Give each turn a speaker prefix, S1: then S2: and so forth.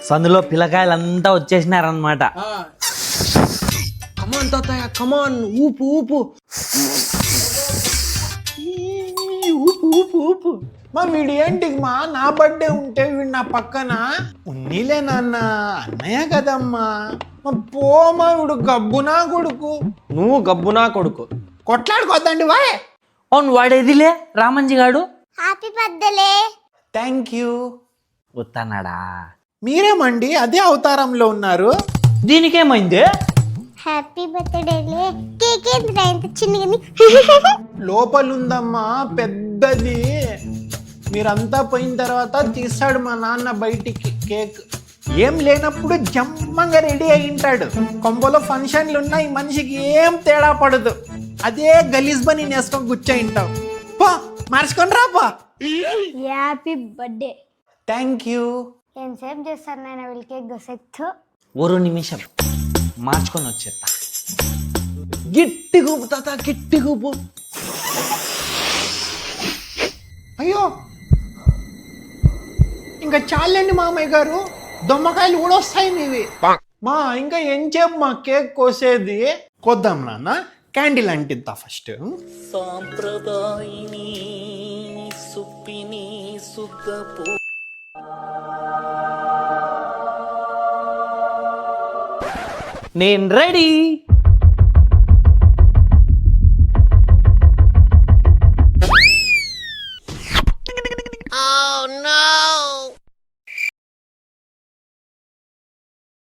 S1: సందులో పిల్లకాయలంతా వచ్చేసినారనమాట.
S2: కమాన్ తాతయ్య కమాన్, ఊపు ఊపు ఊపు ఊపు ఊపు.
S3: మా వీడు ఏంటికి మా నా బర్త్డే ఉంటే వీడు నా పక్కన ఉన్నీలే నాన్న, అన్నయ్య కదమ్మా. మా పోమా వీడు గబ్బునా కొడుకు.
S2: నువ్వు గబ్బునా కొడుకు.
S3: కొట్లాడుకోద్దండి వాయ్.
S1: అవును వాడేదిలే రామంజి గాడు.
S4: Happy birthday.
S3: Thank you.
S1: వస్తానాడా?
S3: మీరేమండి అదే అవతారంలో ఉన్నారు?
S1: దీనికేమైంది?
S4: హ్యాపీ బర్త్డేలే. కేక్ ఏంటి ఇంత చిన్నగా?
S3: లోపలుందమ్మా పెద్దది. మీరంతా పోయిన తర్వాత తీస్తాడు మా నాన్న బయటికి కేక్. ఏం లేనప్పుడు జమ్మంగా రెడీ అయి ఉంటాడు. కొంపలో ఫంక్షన్లు ఉన్నాయి, మనిషికి ఏం తేడా పడదు. అదే గలీజ్ బని నేసుకొని కూర్చొని ఉంటావు. పో మార్చుకొని రాపా.
S4: Happy birthday.
S3: Thank you.
S4: ఎంతసేపు చేస్తారు నేను వీళ్ళ కేక్ గసెత్తు.
S1: ఓ నిమిషం మార్చుకొని వచ్చేస్తా.
S2: గిట్టి కూపు తాత, గిట్టి కూపు.
S3: అయ్యో ఇంకా చాలండి మామయ్య గారు, దొమ్మకాయలు కూడా వస్తాయి మీవి. మా ఇంకా ఎంచేపు మా కేక్ కోసేది. కోద్దాం నాన్న, క్యాండిల్ అంటిద్దా ఫస్ట్.
S5: సాంప్రదాయిని సుప్పిని సుద్దపు.
S1: నేను రెడీ.